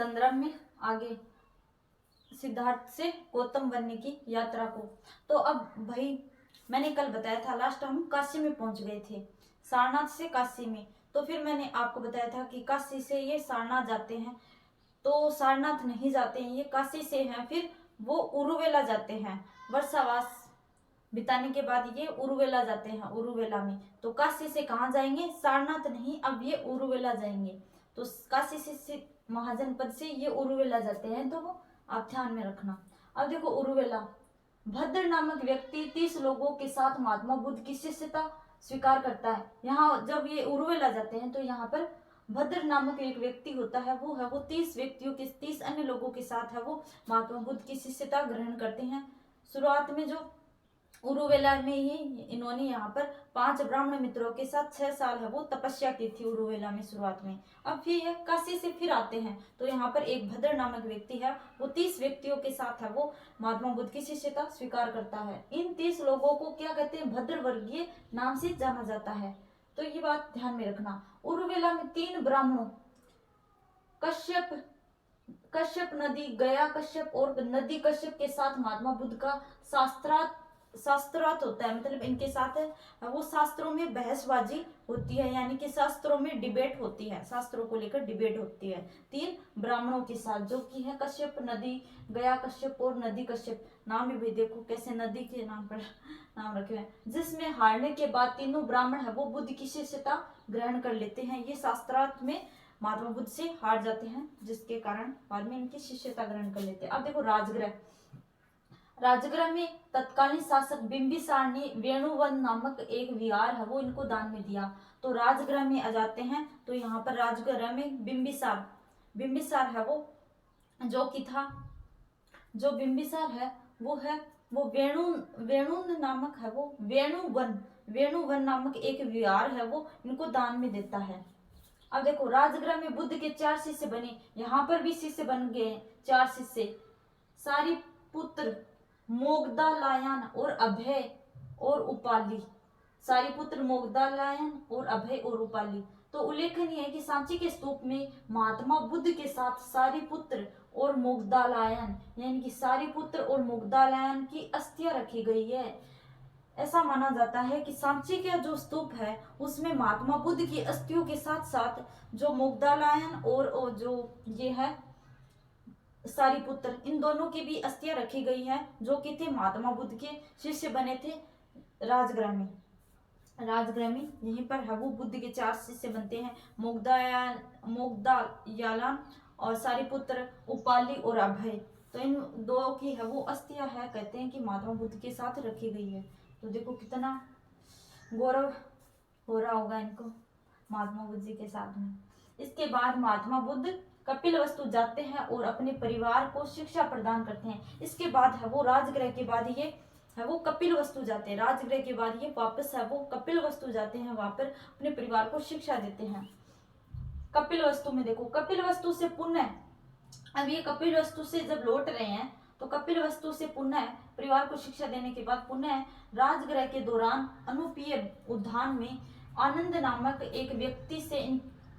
संदर्भ में आगे सिद्धार्थ से गौतम बनने की यात्रा को। तो अब भाई मैंने कल बताया था, लास्ट हम काशी में पहुंच गए थे, सारनाथ से काशी में। तो फिर मैंने आपको बताया था कि काशी से ये सारनाथ जाते हैं, तो सारनाथ नहीं जाते हैं, ये काशी से हैं, फिर वो उरुवेला जाते हैं। वर्षावास बिताने के बाद ये उरुवेला जाते हैं, उरुवेला में। तो काशी से कहाँ जाएंगे, सारनाथ नहीं, अब ये उरुवेला जाएंगे। तो काशी से महाजनपद से ये उरुवेला जाते हैं, तो वो आप ध्यान में रखना। अब देखो उरुवेला, भद्र नामक व्यक्ति 30 लोगों के साथ महात्मा बुद्ध की शिष्यता स्वीकार करता है। यहाँ जब ये उरुवेला जाते हैं तो यहाँ पर भद्र नामक एक व्यक्ति होता है, वो 30 व्यक्तियों के 30 अन्य लोगों के साथ है वो महात्मा बुद्ध की शिष्यता ग्रहण करते हैं। शुरुआत में जो उरुवेला में ही इन्होंने यहाँ पर 5 ब्राह्मण मित्रों के साथ 6 साल है वो तपस्या की थी उरुवेला में शुरुआत में। अब फिर ये काशी से फिर आते हैं, तो यहाँ पर एक भद्र नामक व्यक्ति है, वो 30 व्यक्तियों के साथ है वो महात्मा बुद्ध की शिष्यता स्वीकार करता है। इन 30 लोगों को क्या कहते हैं, भद्र वर्गीय नाम से जाना जाता है। तो ये बात ध्यान में रखना। उरुवेला में 3 ब्राह्मणों कश्यप नदी गया कश्यप और नदी कश्यप के साथ महात्मा बुद्ध का शास्त्रार्थ होता है, मतलब इनके साथ है वो शास्त्रों में बहसबाजी होती है, यानी कि शास्त्रों में डिबेट होती है, शास्त्रों को लेकर डिबेट होती है 3 ब्राह्मणों के साथ, जो कि है कश्यप नदी गया कश्यप और नदी कश्यप। नाम भी भाई देखो कैसे नदी के नाम पर नाम रखे हैं। जिसमें हारने के बाद तीनों ब्राह्मण है वो बुद्ध की शिष्यता ग्रहण कर लेते हैं। ये शास्त्रार्थ में महात्मा बुद्ध से हार जाते हैं, जिसके कारण बाद में इनकी शिष्यता ग्रहण कर लेते हैं। अब देखो राजगृह में तत्कालीन शासक बिंबिसार ने वेणुवन नामक एक विहार है वो इनको दान में दिया। तो राजगृह में आ जाते हैं, तो यहाँ पर राजगृह में बिंबिसार है वो जो बिंबिसार है वो वेणुन नामक है वो वेणुवन नामक एक विहार है वो इनको दान में देता है। अब देखो राजगृह में बुद्ध के 4 शिष्य बने, यहाँ पर भी शिष्य बन गए 4 शिष्य, सारिपुत्र, मोगदालायन और अभय और उपाली। सारिपुत्र, मोगदालायन और अभय और उपाली। तो उल्लेखनीय है कि सांची के स्तूप में महात्मा बुद्ध के साथ सारिपुत्र और मोगदालायन, यानी कि सारिपुत्र और मोगदालायन की अस्थियां रखी गई है। ऐसा माना जाता है कि सांची का जो स्तूप है उसमें महात्मा बुद्ध की अस्थियों के साथ साथ जो मोगदालायन और जो ये है सारिपुत्र, इन दोनों की भी अस्थियां रखी गई हैं, जो कि थे महात्मा बुद्ध के शिष्य बने थे राजगृह में। यहीं पर है वो बुद्ध के 4 शिष्य बनते हैं, मोगदायालन और सारिपुत्र, उपाली और अभय। तो इन 2 की है वो अस्थियां है, कहते हैं कि महात्मा बुद्ध के साथ रखी गई है। तो देखो कितना गौरव हो रहा होगा इनको महात्मा बुद्ध जी के साथ में। इसके बाद महात्मा बुद्ध कपिलवस्तु जाते हैं और अपने परिवार को शिक्षा प्रदान करते हैं। इसके बाद है वो राजगृह के बाद ये है वो कपिलवस्तु जाते हैं, राजगृह के बाद ये वापस है वो कपिलवस्तु जाते हैं, वहां पर अपने परिवार को शिक्षा देते हैं। कपिलवस्तु में देखो, कपिलवस्तु से पुनः अब ये कपिलवस्तु से जब लौट रहे हैं तो कपिलवस्तु से पुनः परिवार को शिक्षा देने के बाद पुनः राजगृह के दौरान अनुपीय उद्यान में आनंद नामक एक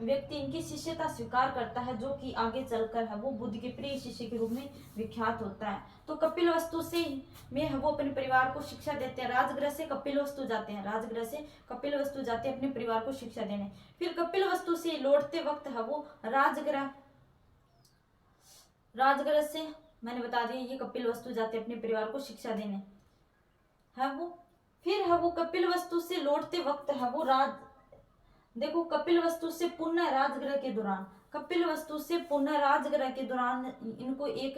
व्यक्ति इनकी शिष्यता स्वीकार करता है, जो कि आगे चलकर है वो बुद्ध के प्रिय शिष्य के रूप में विख्यात होता है। तो कपिलवस्तु से में है वो अपने परिवार को शिक्षा देते हैं, राजगृह से कपिलवस्तु जाते हैं, अपने परिवार को शिक्षा देने। फिर कपिलवस्तु से लौटते वक्त है वो राजगृह से मैंने बता दिया ये कपिलवस्तु जाते अपने परिवार को शिक्षा देने है वो। फिर है वो कपिलवस्तु से लौटते वक्त है वो देखो कपिलवस्तु से पुनः राजगृह के दौरान इनको एक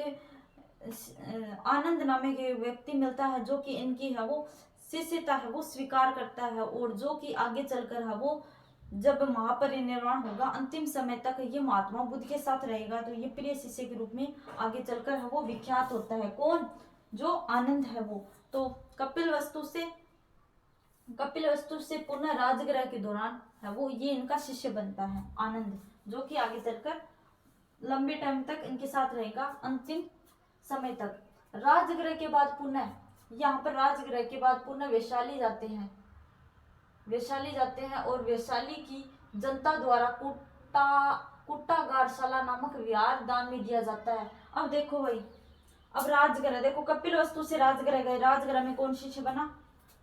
आनंद नामे के व्यक्ति मिलता है, जो कि इनकी है वो शिष्यता है वो स्वीकार करता है, और जो कि आगे चलकर है वो जब महापरिनिर्वाण होगा अंतिम समय तक ये महात्मा बुद्ध के साथ रहेगा, तो ये प्रिय शिष्य के रूप में आगे चलकर है वो विख्यात होता है। कौन? जो आनंद है वो। तो कपिलवस्तु से पुनः राजगृह के दौरान है वो ये इनका शिष्य बनता है आनंद, जो कि आगे चलकर लंबे टाइम तक इनके साथ रहेगा अंतिम समय तक। राजगृह के बाद पुनः वैशाली जाते हैं और वैशाली की जनता द्वारा कुट्टागारशाला नामक विहार दान में दिया जाता है। अब देखो भाई, अब राजगृह देखो, कपिल वस्तु से राजगृह गए, राजगृह में कौन शिष्य बना,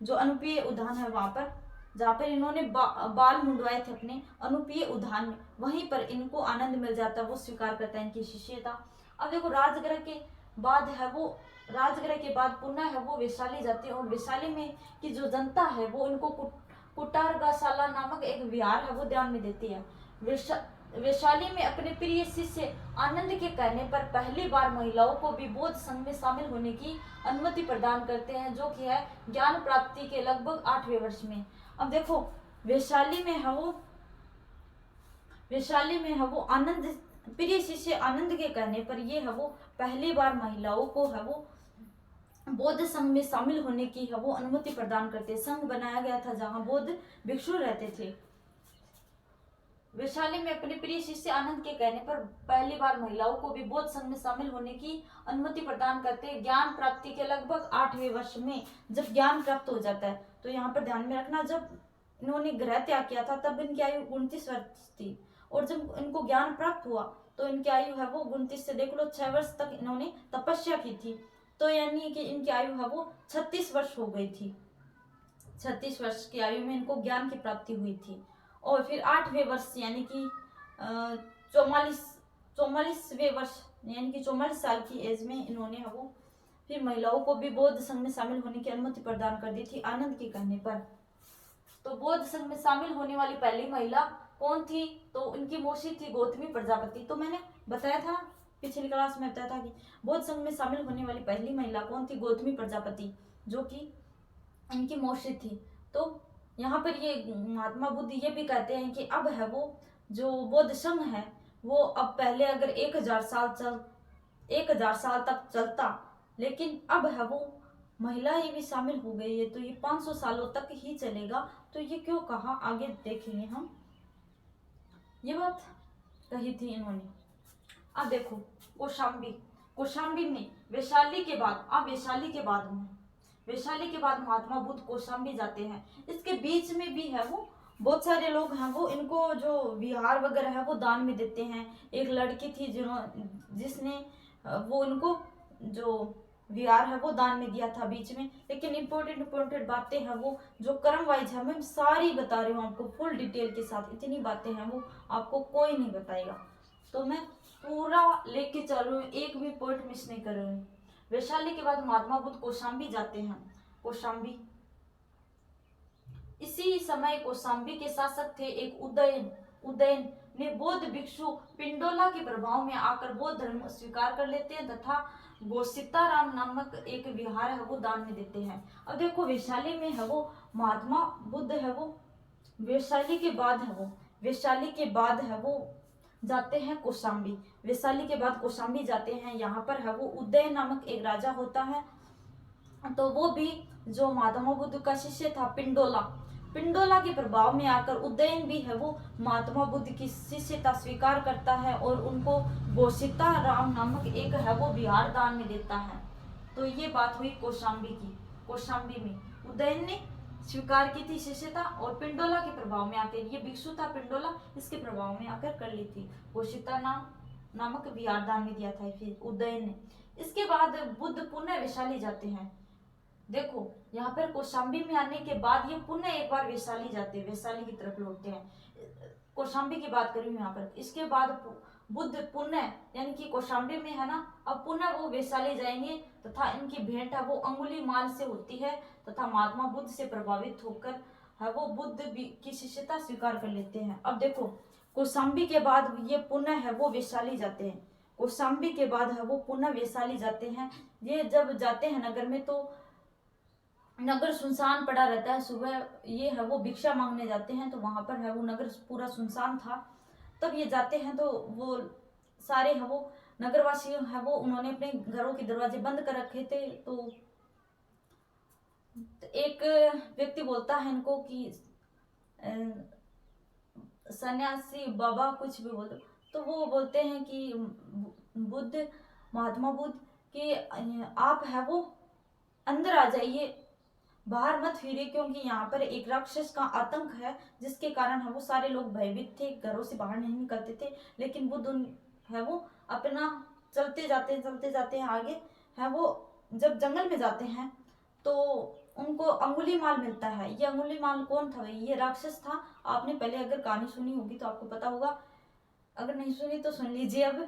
जो अनुपीय उद्यान है वहां पर, जहाँ पर इन्होंने बाल मुंडवाए थे अपने अनुपीय उद्यान में, वहीं पर इनको आनंद मिल जाता है, वो स्वीकार करता है इनकी शिष्यता। अब देखो राजगृह के बाद है वो, राजगृह के बाद पुनः है वो वैशाली जाते हैं, और वैशाली में की जो जनता है वो इनको कुटारगाशाला नामक एक विहार है वो ध्यान में देती है। वैशाली में अपने प्रिय शिष्य आनंद के कहने पर पहली बार महिलाओं को भी बौद्ध संघ में शामिल होने की अनुमति प्रदान करते हैं, जो कि है ज्ञान प्राप्ति के लगभग 8वें वर्ष में। अब देखो वैशाली में है वो आनंद, प्रिय शिष्य आनंद के कहने पर ये है वो पहली बार महिलाओं को है वो बौद्ध संघ में शामिल होने की है वो अनुमति प्रदान करते हैं। संघ बनाया गया था जहां बौद्ध भिक्षु रहते थे। वैशाली में अपने प्रिय शिष्य आनंद के कहने पर पहली बार महिलाओं को भी बौद्ध संघ में शामिल होने की अनुमति प्रदान करते हैं ज्ञान प्राप्ति के लगभग 8वें वर्ष में, जब ज्ञान प्राप्त हो जाता है। तो यहाँ पर ध्यान में रखना, जब इन्होंने गृह त्याग किया था तब इनकी आयु 29 वर्ष थी, और जब इनको ज्ञान प्राप्त हुआ तो इनकी आयु है वो 29 से देख लो 6 वर्ष तक इन्होंने तपस्या की थी, तो यानी कि इनकी आयु है वो 36 वर्ष हो गई थी। 36 वर्ष की आयु में इनको ज्ञान की प्राप्ति हुई थी। और फिर 8वें वर्ष यानी कि 44वें वर्ष यानी कि 44 साल की एज में इन्होंने है वो फिर महिलाओं को भी बौद्ध संघ में शामिल होने की अनुमति प्रदान कर दी थी आनंद के कहने पर। तो बौद्ध संघ में शामिल होने वाली पहली महिला कौन थी, तो इनकी मौसी थी गौतमी प्रजापति। तो मैंने बताया था पिछली क्लास में, बताया था कि बौद्ध संघ में शामिल होने वाली पहली महिला कौन थी, गौतमी प्रजापति, जो कि इनकी मौसी थी। तो यहाँ पर ये महात्मा बुद्ध ये भी कहते हैं कि अब है वो जो बौद्ध संघ है वो अब पहले अगर 1000 साल तक चलता, लेकिन अब है वो महिलाएं भी शामिल हो गई है तो ये 500 सालों तक ही चलेगा। तो ये क्यों कहा आगे देखेंगे हम, ये बात कही थी इन्होंने। अब देखो कौशाम्बी में वैशाली के बाद महात्मा बुद्ध कौशाम्बी जाते हैं। इसके बीच में भी है वो बहुत सारे लोग हैं वो इनको जो विहार वगैरह है वो दान में देते हैं। एक लड़की थी जिसने वो इनको जो विहार है वो दान में दिया था बीच में। लेकिन इम्पोर्टेंट बातें हैं वो जो क्रम वाइज है मैं सारी बता रही हूँ आपको फुल डिटेल के साथ, इतनी बातें हैं वो आपको कोई नहीं बताएगा, तो मैं पूरा लेके चल रही हूँ, एक भी पॉइंट मिस नहीं कर रही हूँ। वैशाली के बाद महात्मा बुद्ध कौशाम्बी जाते हैं। कौशाम्बी, इसी समय कौशाम्बी के शासक थे एक उदयन ने बौद्ध भिक्षु पिंडोला के प्रभाव में आकर बौद्ध धर्म स्वीकार कर लेते हैं तथा गोसिताराम नामक एक विहार है वो दान में देते हैं। अब देखो वैशाली में है वो महात्मा बुद्ध है वो वैशाली के बाद है वो जाते हैं कौशाम्बी। वैशाली के बाद कौशाम्बी जाते हैं। यहाँ पर है वो उदय नामक एक राजा होता है, तो वो भी जो महात्मा बुद्ध का शिष्य था पिंडोला के प्रभाव में आकर उदयन भी है वो महात्मा बुद्ध की शिष्यता स्वीकार करता है और उनको गोसिता राम नामक एक है वो विहार दान में देता है। तो ये बात हुई कौशाम्बी की। कौशाम्बी में उदयन ने स्वीकार की थी शिष्यता और पिंडोला के प्रभाव में आकर, ये भिक्षु था पिंडोला, इसके प्रभाव में आकर कर ली थी। गोसिता नामक विहार दान में दिया था फिर उदयन ने। इसके बाद बुद्ध पुनः वैशाली जाते हैं। देखो यहाँ पर कौशाम्बी में आने के बाद ये पुनः एक बार वैशाली जाते हैं, वैशाली की तरफ लौटते हैं। कौशाम्बी की बात करूँ यहाँ पर। इसके बाद बुद्ध पुनः यानी कि कौशाम्बी में है ना, अब पुनः वो वैशाली जाएंगे तथा इनकी भेंट है वो अंगुलीमाल से होती है तथा महात्मा बुद्ध से प्रभावित होकर है वो बुद्ध की शिष्यता स्वीकार कर लेते हैं। अब देखो कौशाम्बी के बाद ये पुनः है वो वैशाली जाते हैं। कौशाम्बी के बाद है वो पुनः वैशाली जाते हैं। ये जब जाते हैं नगर में तो नगर सुनसान पड़ा रहता है। सुबह ये है वो भिक्षा मांगने जाते हैं तो वहां पर है वो नगर पूरा सुनसान था। तब ये जाते हैं तो वो सारे है वो नगरवासी है वो उन्होंने अपने घरों के दरवाजे बंद कर रखे थे। तो एक व्यक्ति बोलता है इनको कि सन्यासी बाबा कुछ भी बोलते, तो वो बोलते हैं कि महात्मा बुद्ध कि आप है वो अंदर आ जाइए, बाहर मत फिरे, क्योंकि यहाँ पर एक राक्षस का आतंक है, जिसके कारण है वो सारे लोग भयभीत थे, घरों से बाहर नहीं निकलते थे। लेकिन बुद्ध है वो अपना चलते जाते हैं आगे। है वो जब जंगल में जाते हैं तो उनको अंगुलीमाल मिलता है। ये अंगुलीमाल कौन था भाई? ये राक्षस था। आपने पहले अगर कहानी सुनी होगी तो आपको पता होगा, अगर नहीं सुनी तो सुन लीजिए अब।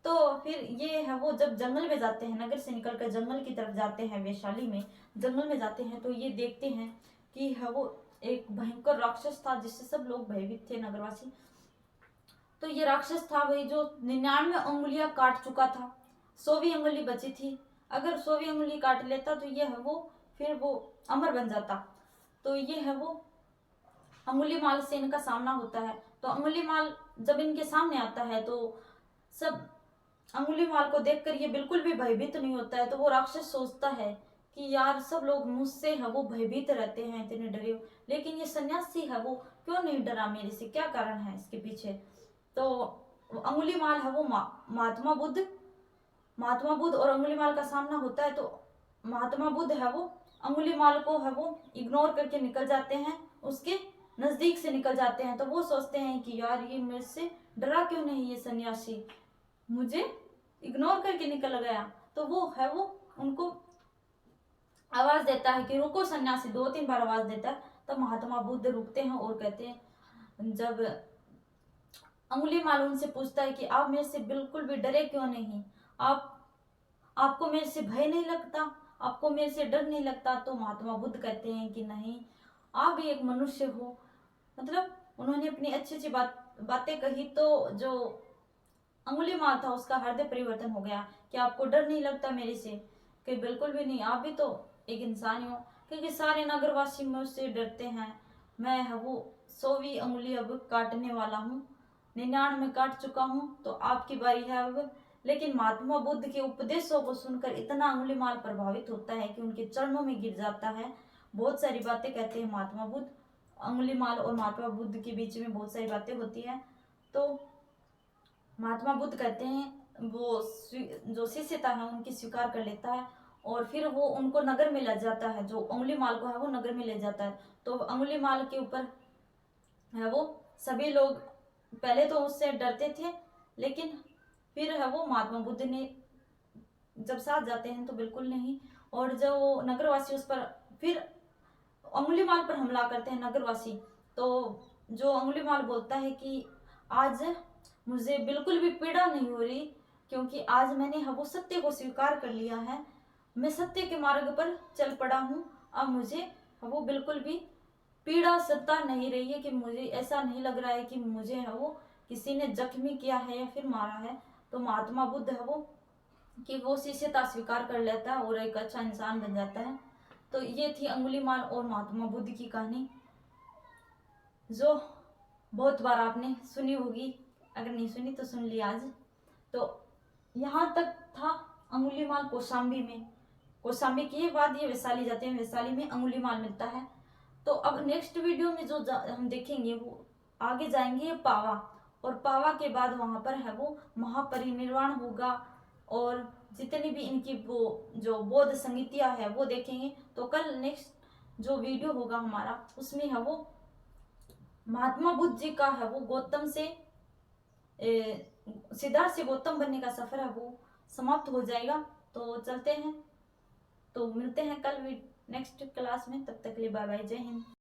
तो फिर ये है वो जब जंगल में जाते हैं, नगर से निकलकर जंगल की तरफ जाते हैं, वैशाली में जंगल में जाते हैं, तो ये देखते हैं कि है वो एक भयंकर राक्षस था, जिससे सब लोग भयभीत थे नगरवासी। तो ये राक्षस था वही जो 99 अंगुलियां काट चुका था, 100वीं अंगुली बची थी। अगर 100वीं अंगुली काट लेता तो ये है वो फिर वो अमर बन जाता। तो ये है वो अंगुलीमाल से इनका सामना होता है। तो अंगुलीमाल जब इनके सामने आता है तो सब अंगुलीमाल को देखकर ये बिल्कुल भी भयभीत नहीं होता है। तो वो राक्षस सोचता है कि यार सब लोग मुझसे है वो भयभीत रहते हैं, इतने डरे हो, लेकिन ये सन्यासी है वो क्यों नहीं डरा मेरे से, क्या कारण है इसके पीछे? तो अंगुलीमाल है वो महात्मा बुद्ध और अंगुलीमाल का सामना होता है। तो महात्मा बुद्ध है वो अंगुलीमाल को है वो इग्नोर करके निकल जाते हैं, उसके नजदीक से निकल जाते हैं। तो वो सोचते हैं कि यार ये मेरे से डरा क्यों नहीं, ये सन्यासी मुझे इग्नोर करके निकल गया। तो वो है वो उनको आवाज देता है कि रुको सन्यासी, 2-3 बार आवाज देता है। तब महात्मा बुद्ध रुकते हैं और कहते हैं, जब अंगुलीमाल उनसे पूछता है कि आप मेरे से बिल्कुल भी डरे क्यों नहीं, आपको मेरे से भय नहीं लगता, आपको मेरे से डर नहीं लगता? तो महात्मा बुद्ध कहते हैं कि नहीं, आप भी एक मनुष्य हो। मतलब उन्होंने अपनी अच्छी अच्छी बातें कही। तो जो अंगुलीमाल था उसका हृदय परिवर्तन हो गया कि आपको डर नहीं लगता मेरे से? कि बिल्कुल भी नहीं, आप भी तो एक इंसान ही हो, क्योंकि सारे नगरवासी मुझसे डरते हैं। मैं है वो 100वीं अंगुली अब काटने वाला हूँ, 99 काट चुका हूँ, तो आपकी बारी है अब। लेकिन महात्मा बुद्ध के उपदेशों को सुनकर इतना अंगुलीमाल प्रभावित होता है कि उनके चरणों में गिर जाता है। बहुत सारी बातें कहते हैं महात्मा बुद्ध। अंगुलीमाल और महात्मा बुद्ध के बीच में बहुत सारी बातें होती है। तो महात्मा बुद्ध कहते हैं, वो जो शिष्य था है उनकी स्वीकार कर लेता है, और फिर वो उनको नगर में ले जाता है, जो अंगुलीमाल को है वो नगर में ले जाता है। तो अंगुलीमाल के ऊपर है वो सभी लोग पहले तो उससे डरते थे, लेकिन फिर है वो महात्मा बुद्ध ने जब साथ जाते हैं तो बिल्कुल नहीं। और जो नगरवासी उस पर फिर अंगुलीमाल पर हमला करते हैं नगरवासी। तो जो अंगुलीमाल बोलता है कि आज मुझे बिल्कुल भी पीड़ा नहीं हो रही, क्योंकि आज मैंने वो सत्य को स्वीकार कर लिया है, मैं सत्य के मार्ग पर चल पड़ा हूँ। अब मुझे वो बिल्कुल भी पीड़ा सता नहीं रही है, कि मुझे ऐसा नहीं लग रहा है कि मुझे है वो किसी ने जख्मी किया है या फिर मारा है। तो महात्मा बुद्ध है वो कि वो शिष्यता स्वीकार कर लेता है और एक अच्छा इंसान बन जाता है। तो ये थी अंगुलीमाल और महात्मा बुद्ध की कहानी, जो बहुत बार आपने सुनी होगी, अगर नहीं सुनी तो सुन ली आज। तो यहाँ तक था अंगुलीमाल कौशाम्बी में। कौशाम्बी के बाद ये वैशाली जाते हैं, वैशाली में अंगुलीमाल मिलता है। तो अब नेक्स्ट वीडियो में जो हम देखेंगे वो आगे जाएंगे पावा, और पावा के बाद वहां पर है वो महापरिनिर्वाण होगा, और जितनी भी इनकी वो जो बौद्ध संगीतियाँ है वो देखेंगे। तो कल नेक्स्ट जो वीडियो होगा हमारा उसमें है वो महात्मा बुद्ध जी का है वो गौतम से सिद्धार्थ से गौतम बनने का सफर है वो समाप्त हो जाएगा। तो चलते हैं, तो मिलते हैं कल नेक्स्ट क्लास में। तब तक के लिए बाय बाय, जय हिंद।